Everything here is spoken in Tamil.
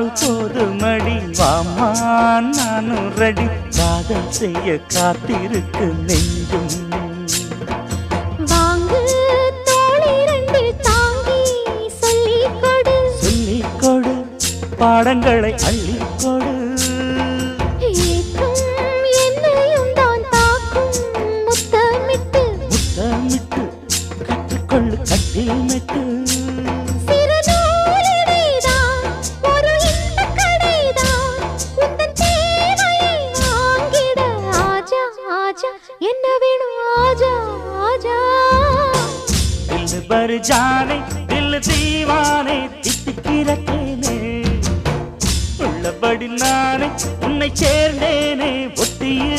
சொன்னால் போதுமடி வாமா நானும் ரெடி காதல் செய்ய காத்திருக்கு நெஞ்சும் வாங்கு தோளி ரெண்டு தாங்கி சொல்லிக்கொடு சொல்லிக்கொடு பாடங்களை அள்ளிக்கொடு ஏற்றும் என்னையும் தான் தாக்கும் முத்தமிட்டு முத்தமிட்டு கற்றுக்கொள்ளு கட்டில் மெட்டு சிறு நூலிடைதான் ஒரு இன்பக் கடைதான் உந்தன் தேவையை வாங்கிட ஆஜா ஆஜா என்ன வேணும் ஆஜா ஆஜா दिल भर जाने दिल दीवाने தித்திக்கிறேனே உள்ளபடி நானே உன்னை சேர்ந்தேனே ஒத்தியிரு